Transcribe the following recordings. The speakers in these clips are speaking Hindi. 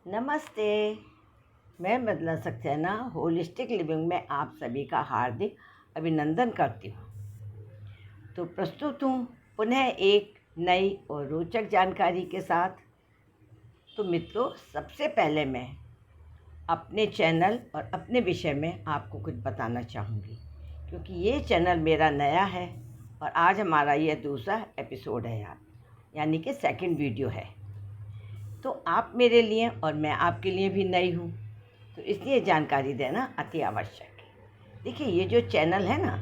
नमस्ते। मैं बदला सक्सेना होलिस्टिक लिविंग में आप सभी का हार्दिक अभिनंदन करती हूँ। तो प्रस्तुत हूँ पुनः एक नई और रोचक जानकारी के साथ। तो मित्रों, सबसे पहले मैं अपने चैनल और अपने विषय में आपको कुछ बताना चाहूँगी, क्योंकि ये चैनल मेरा नया है और आज हमारा ये दूसरा एपिसोड है यानी कि सेकंड वीडियो है। तो आप मेरे लिए और मैं आपके लिए भी नई हूँ, तो इसलिए जानकारी देना अति आवश्यक है। देखिए, ये जो चैनल है ना,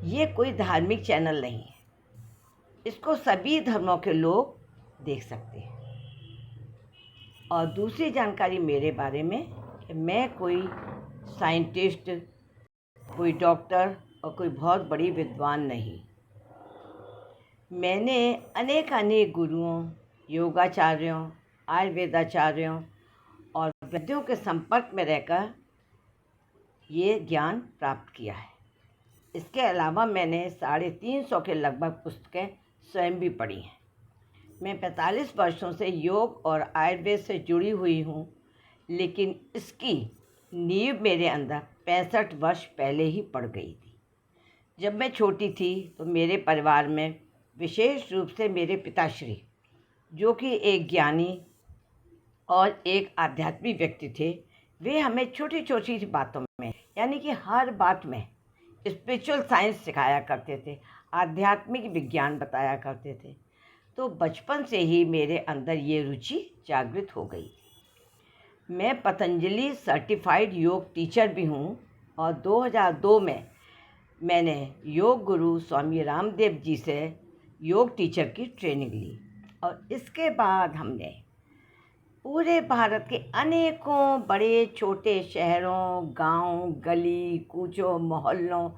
ये कोई धार्मिक चैनल नहीं है। इसको सभी धर्मों के लोग देख सकते हैं। और दूसरी जानकारी मेरे बारे में कि मैं कोई साइंटिस्ट, कोई डॉक्टर और कोई बहुत बड़ी विद्वान नहीं। मैंने अनेक गुरुओं, योगाचार्यों, आयुर्वेदाचार्यों और वैद्यों के संपर्क में रहकर ये ज्ञान प्राप्त किया है। इसके अलावा मैंने 350 के लगभग पुस्तकें स्वयं भी पढ़ी हैं। मैं 45 वर्षों से योग और आयुर्वेद से जुड़ी हुई हूँ, लेकिन इसकी नींव मेरे अंदर 65 वर्ष पहले ही पड़ गई थी। जब मैं छोटी थी तो मेरे परिवार में विशेष रूप से मेरे पिताश्री, जो कि एक ज्ञानी और एक आध्यात्मिक व्यक्ति थे, वे हमें छोटी छोटी सी बातों में, यानी कि हर बात में स्पिरिचुअल साइंस सिखाया करते थे, आध्यात्मिक विज्ञान बताया करते थे। तो बचपन से ही मेरे अंदर ये रुचि जागृत हो गई। मैं पतंजलि सर्टिफाइड योग टीचर भी हूँ और 2002 में मैंने योग गुरु स्वामी रामदेव जी से योग टीचर की ट्रेनिंग ली। और इसके बाद हमने पूरे भारत के अनेकों बड़े छोटे शहरों, गांव, गली कूचों, मोहल्लों,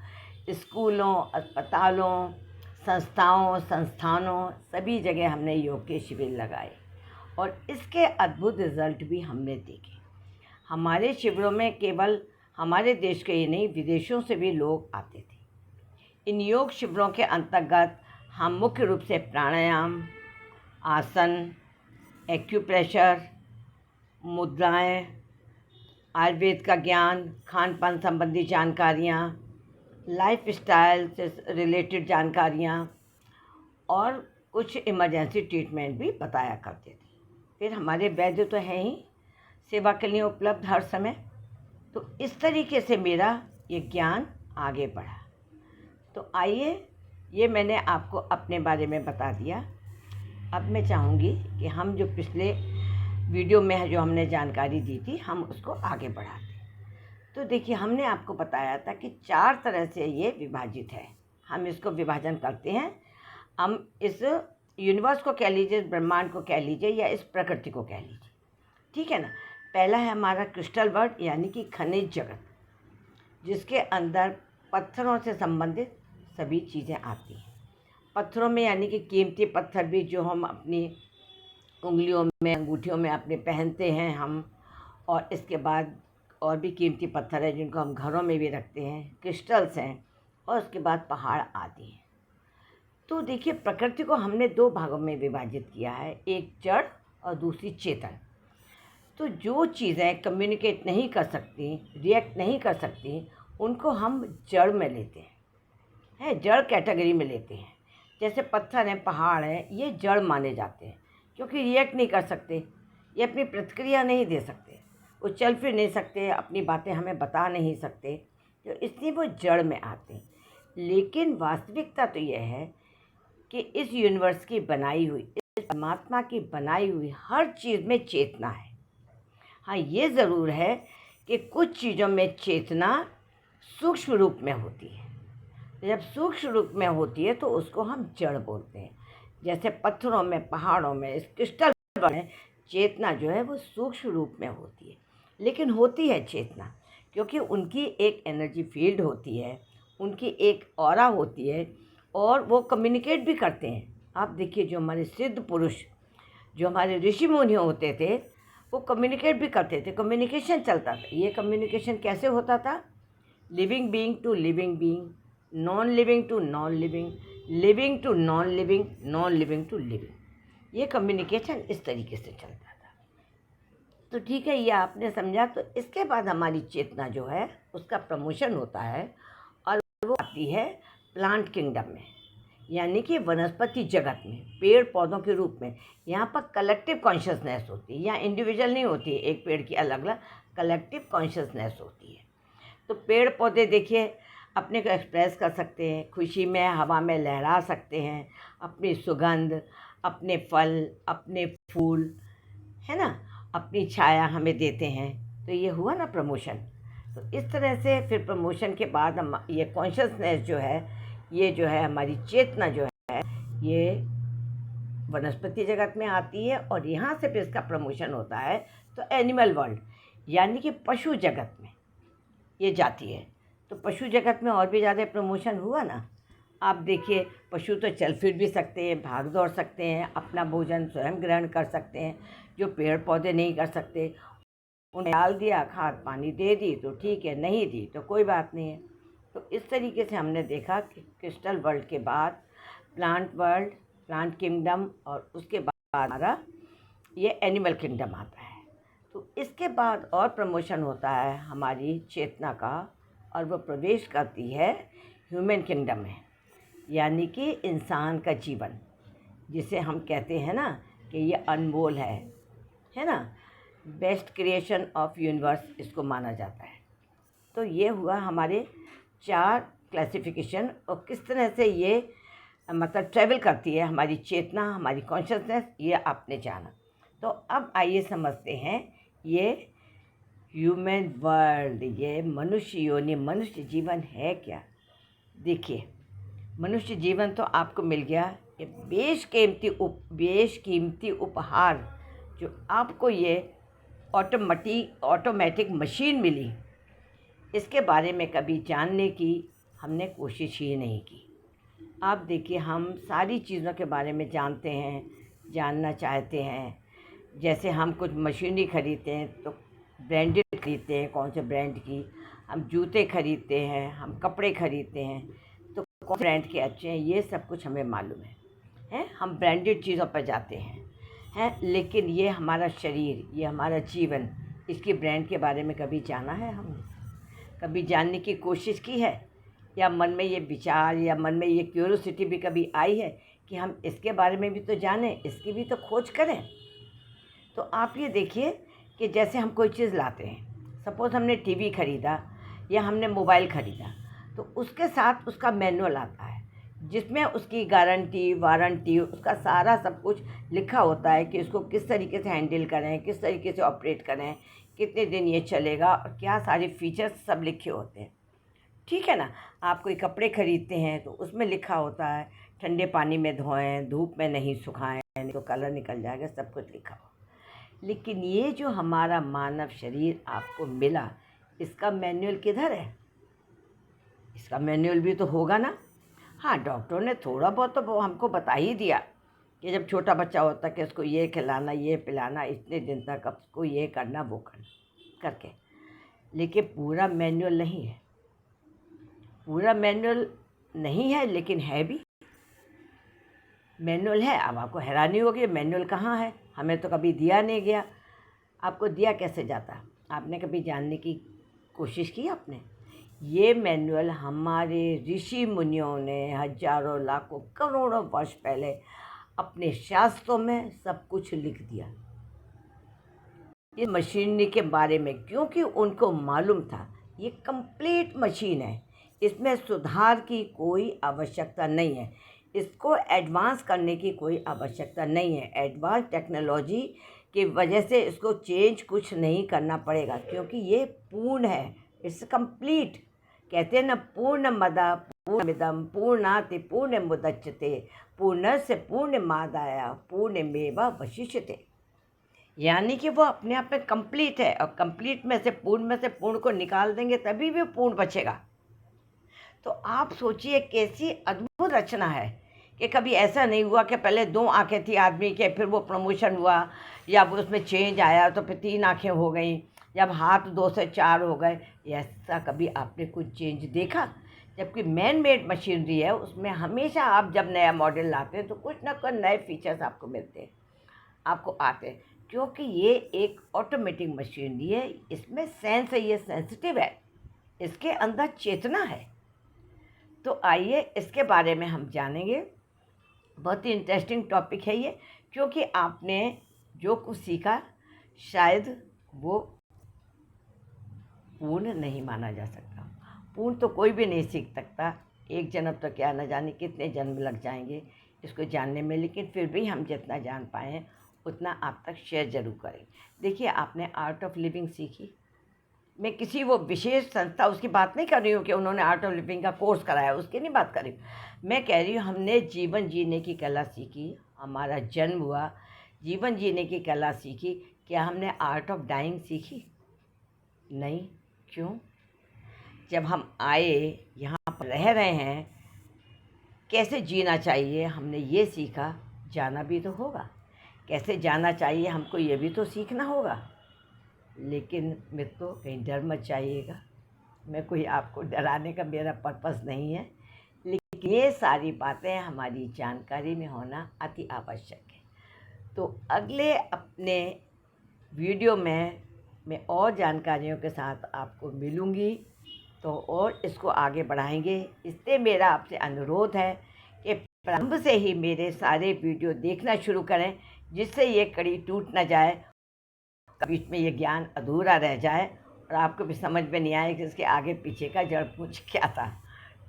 स्कूलों, अस्पतालों, संस्थानों सभी जगह हमने योग के शिविर लगाए और इसके अद्भुत रिजल्ट भी हमने देखे। हमारे शिविरों में केवल हमारे देश के ही नहीं, विदेशों से भी लोग आते थे। इन योग शिविरों के अंतर्गत हम मुख्य रूप से प्राणायाम, आसन, एक्यूप्रेशर, मुद्राएं, आयुर्वेद का ज्ञान, खान पान संबंधी जानकारियाँ, लाइफ स्टाइल से रिलेटेड जानकारियाँ और कुछ इमरजेंसी ट्रीटमेंट भी बताया करते थे। फिर हमारे वैद्य तो हैं ही सेवा के लिए उपलब्ध हर समय। तो इस तरीके से मेरा ये ज्ञान आगे बढ़ा। तो आइए, ये मैंने आपको अपने बारे में बता दिया। अब मैं चाहूँगी कि हम जो पिछले वीडियो में जो हमने जानकारी दी थी, हम उसको आगे बढ़ाते। तो देखिए, हमने आपको बताया था कि 4 तरह से ये विभाजित है। हम इसको विभाजन करते हैं। हम इस यूनिवर्स को कह लीजिए, ब्रह्मांड को कह लीजिए, या इस प्रकृति को कह लीजिए, ठीक है ना। पहला है हमारा क्रिस्टल वर्ल्ड, यानी कि खनिज जगत, जिसके अंदर पत्थरों से संबंधित सभी चीज़ें आती हैं। पत्थरों में यानी कि कीमती पत्थर भी, जो हम अपनी उंगलियों में, अंगूठियों में अपने पहनते हैं हम, और इसके बाद और भी कीमती पत्थर हैं जिनको हम घरों में भी रखते हैं, क्रिस्टल्स हैं, और उसके बाद पहाड़ आदि हैं। तो देखिए, प्रकृति को हमने 2 भागों में विभाजित किया है, एक जड़ और दूसरी चेतन। तो जो चीज़ें कम्युनिकेट नहीं कर सकती, रिएक्ट नहीं कर सकती, उनको हम जड़ में लेते हैं, जड़ कैटेगरी में लेते हैं। जैसे पत्थर हैं, पहाड़ हैं, ये जड़ माने जाते हैं, क्योंकि रिएक्ट नहीं कर सकते, ये अपनी प्रतिक्रिया नहीं दे सकते, वो चल फिर नहीं सकते, अपनी बातें हमें बता नहीं सकते, तो इसलिए वो जड़ में आते हैं। लेकिन वास्तविकता तो यह है कि इस यूनिवर्स की बनाई हुई, इस परमात्मा की बनाई हुई हर चीज़ में चेतना है। हाँ, ये ज़रूर है कि कुछ चीज़ों में चेतना सूक्ष्म रूप में होती है। जब सूक्ष्म रूप में होती है तो उसको हम जड़ बोलते हैं। जैसे पत्थरों में, पहाड़ों में, इस क्रिस्टल में चेतना जो है वो सूक्ष्म रूप में होती है, लेकिन होती है चेतना, क्योंकि उनकी एक एनर्जी फील्ड होती है, उनकी एक ऑरा होती है, और वो कम्युनिकेट भी करते हैं। आप देखिए, जो हमारे सिद्ध पुरुष, जो हमारे ऋषि मुनि होते थे, वो कम्युनिकेट भी करते थे, कम्युनिकेशन चलता था। ये कम्युनिकेशन कैसे होता था? Living being to living being, non living to non living, living to non living, non living to living. ये कम्युनिकेशन इस तरीके से चलता था। तो ठीक है, ये आपने समझा। तो इसके बाद हमारी चेतना जो है उसका प्रमोशन होता है और वो आती है प्लांट किंगडम में, यानी कि वनस्पति जगत में, पेड़ पौधों के रूप में। यहाँ पर कलेक्टिव कॉन्शियसनेस होती है, यहाँ इंडिविजुअल नहीं होती है एक पेड़ की, अलग अलग कलेक्टिव कॉन्शियसनेस होती है। तो पेड़ पौधे देखिए अपने को एक्सप्रेस कर सकते हैं, खुशी में हवा में लहरा सकते हैं, अपनी सुगंध, अपने फल, अपने फूल, है ना, अपनी छाया हमें देते हैं। तो ये हुआ ना प्रमोशन। तो इस तरह से फिर प्रमोशन के बाद हम ये कॉन्शियसनेस जो है, ये जो है हमारी चेतना जो है, ये वनस्पति जगत में आती है और यहाँ से फिर इसका प्रमोशन होता है तो एनिमल वर्ल्ड, यानी कि पशु जगत में ये जाती है। तो पशु जगत में और भी ज़्यादा प्रमोशन हुआ ना। आप देखिए पशु तो चल फिर भी सकते हैं, भाग दौड़ सकते हैं, अपना भोजन स्वयं ग्रहण कर सकते हैं, जो पेड़ पौधे नहीं कर सकते। उन्हें डाल दिया, खाद पानी दे दी तो ठीक है, नहीं दी तो कोई बात नहीं है। तो इस तरीके से हमने देखा कि क्रिस्टल वर्ल्ड के बाद प्लांट वर्ल्ड, प्लांट किंगडम, और उसके बाद हमारा ये एनिमल किंगडम आता है। तो इसके बाद और प्रमोशन होता है हमारी चेतना का, और वो प्रवेश करती है ह्यूमन किंगडम में, यानी कि इंसान का जीवन, जिसे हम कहते हैं ना कि ये अनमोल है ना, बेस्ट क्रिएशन ऑफ यूनिवर्स इसको माना जाता है। तो ये हुआ हमारे 4 क्लासिफिकेशन, और किस तरह से ये मतलब ट्रैवल करती है हमारी चेतना, हमारी कॉन्शियसनेस, ये आपने जाना। तो अब आइए समझते हैं ये ह्यूमन वर्ल्ड, ये मनुष्य योनि, मनुष्य जीवन है क्या। देखिए मनुष्य जीवन तो आपको मिल गया, ये बेशकीमती उपहार जो आपको ये ऑटोमेटिक मशीन मिली, इसके बारे में कभी जानने की हमने कोशिश ही नहीं की। आप देखिए हम सारी चीज़ों के बारे में जानते हैं, जानना चाहते हैं। जैसे हम कुछ मशीनरी ख़रीदते हैं तो ब्रांडेड ख़रीदते हैं, कौन से ब्रांड की, हम जूते ख़रीदते हैं, हम कपड़े ख़रीदते हैं तो कौन ब्रांड के अच्छे हैं, ये सब कुछ हमें मालूम है। हम ब्रांडेड चीज़ों पर जाते हैं, लेकिन ये हमारा शरीर, ये हमारा जीवन, इसकी ब्रांड के बारे में कभी जाना है हमने? कभी जानने की कोशिश की है? या मन में ये विचार या मन में ये क्यूरियोसिटी भी कभी आई है कि हम इसके बारे में भी तो जानें, इसकी भी तो खोज करें? तो आप ये देखिए कि जैसे हम कोई चीज़ लाते हैं, सपोज़ हमने टीवी ख़रीदा या हमने मोबाइल ख़रीदा, तो उसके साथ उसका मैनुअल आता है जिसमें उसकी गारंटी, वारंटी, उसका सारा सब कुछ लिखा होता है कि इसको किस तरीके से हैंडल करें, किस तरीके से ऑपरेट करें, कितने दिन ये चलेगा, और क्या सारे फीचर्स सब लिखे होते हैं। ठीक है ना। आप कोई कपड़े ख़रीदते हैं तो उसमें लिखा होता है ठंडे पानी में धोएं, धूप में नहीं सुखाएं, नहीं तो कलर निकल जाएगा, सब कुछ लिखा हो। लेकिन ये जो हमारा मानव शरीर आपको मिला, इसका मैनुअल किधर है? इसका मैनुअल भी तो होगा ना। हाँ, डॉक्टर ने थोड़ा बहुत तो वो हमको बता ही दिया कि जब छोटा बच्चा होता है कि इसको ये खिलाना, ये पिलाना, इतने दिन तक अब उसको ये करना, वो करना करके, लेकिन पूरा मैनुअल नहीं है। पूरा मैनुअल नहीं है, लेकिन है भी। मैनुअल है। अब आपको हैरानी होगी मैनुअल कहाँ है, हमें तो कभी दिया नहीं गया। आपको दिया कैसे जाता? आपने कभी जानने की कोशिश की आपने? ये मैनुअल हमारे ऋषि मुनियों ने हजारों लाखों करोड़ों वर्ष पहले अपने शास्त्रों में सब कुछ लिख दिया इस मशीनरी के बारे में, क्योंकि उनको मालूम था ये कंप्लीट मशीन है, इसमें सुधार की कोई आवश्यकता नहीं है, इसको एडवांस करने की कोई आवश्यकता नहीं है। एडवांस टेक्नोलॉजी की वजह से इसको चेंज कुछ नहीं करना पड़ेगा, क्योंकि ये पूर्ण है, इट्स कंप्लीट। कहते हैं ना, पूर्णमद पूर्णमिदं पूर्णाति पूर्णमुदच्यते पूर्णस्य पूर्णमादाय पूर्णमेवावशिष्यते। यानी कि वो अपने आप में कंप्लीट है, और कंप्लीट में से पूर्ण को निकाल देंगे तभी भी पूर्ण बचेगा। तो आप सोचिए कैसी अद्भुत रचना है कि कभी ऐसा नहीं हुआ कि पहले 2 आँखें थी आदमी के, फिर वो प्रमोशन हुआ, या वो उसमें चेंज आया तो फिर 3 आँखें हो गई, जब हाथ 2 से 4 हो गए। ऐसा कभी आपने कुछ चेंज देखा? जबकि मैन मेड मशीनरी है, उसमें हमेशा आप जब नया मॉडल लाते हैं तो कुछ ना कुछ नए फीचर्स आपको मिलते हैं, आपको आते हैं। क्योंकि ये एक ऑटोमेटिक मशीनरी है, इसमें सेंस है, ये सेंसिटिव है, इसके अंदर चेतना है। तो आइए इसके बारे में हम जानेंगे। बहुत ही इंटरेस्टिंग टॉपिक है ये, क्योंकि आपने जो कुछ सीखा शायद वो पूर्ण नहीं माना जा सकता। पूर्ण तो कोई भी नहीं सीख सकता, एक जन्म तो क्या न जाने कितने जन्म लग जाएंगे इसको जानने में, लेकिन फिर भी हम जितना जान पाएँ उतना आप तक शेयर ज़रूर करें। देखिए, आपने आर्ट ऑफ लिविंग सीखी। मैं किसी वो विशेष संस्था उसकी बात नहीं कर रही हूँ कि उन्होंने आर्ट ऑफ लिविंग का कोर्स कराया, उसकी नहीं बात कर रही हूँ। मैं कह रही हूँ हमने जीवन जीने की कला सीखी, हमारा जन्म हुआ, जीवन जीने की कला सीखी। क्या हमने आर्ट ऑफ डाइंग सीखी? नहीं। क्यों? जब हम आए यहाँ पर रह रहे हैं, कैसे जीना चाहिए हमने ये सीखा। जाना भी तो होगा, कैसे जाना चाहिए हमको ये भी तो सीखना होगा। लेकिन मित्रों, कहीं डर मत जाइएगा, मैं कोई आपको डराने का मेरा पर्पस नहीं है, लेकिन ये सारी बातें हमारी जानकारी में होना अति आवश्यक है। तो अगले अपने वीडियो में मैं और जानकारियों के साथ आपको मिलूँगी, तो और इसको आगे बढ़ाएंगे। इसलिए मेरा आपसे अनुरोध है कि प्रारंभ से ही मेरे सारे वीडियो देखना शुरू करें, जिससे ये कड़ी टूट ना जाए, बीच में ये ज्ञान अधूरा रह जाए और आपको भी समझ में नहीं आए कि इसके आगे पीछे का जड़ पूछ क्या था।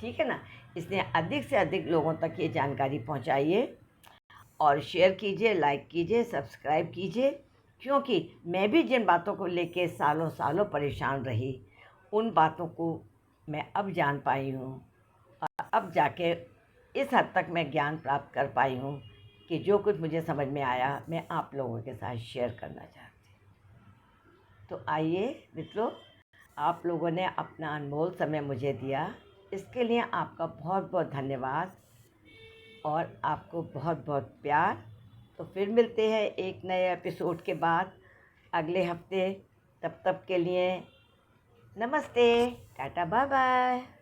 ठीक है ना? इसलिए अधिक से अधिक लोगों तक ये जानकारी पहुंचाइए और शेयर कीजिए, लाइक कीजिए, सब्सक्राइब कीजिए, क्योंकि मैं भी जिन बातों को लेके सालों सालों परेशान रही, उन बातों को मैं अब जान पाई हूँ और अब जाके इस हद तक मैं ज्ञान प्राप्त कर पाई हूँ कि जो कुछ मुझे समझ में आया मैं आप लोगों के साथ शेयर करना चाहती हूँ। तो आइए मित्रों, आप लोगों ने अपना अनमोल समय मुझे दिया, इसके लिए आपका बहुत बहुत धन्यवाद और आपको बहुत बहुत प्यार। तो फिर मिलते हैं एक नए एपिसोड के बाद अगले हफ्ते। तब तक के लिए नमस्ते, टाटा, बाय बाय।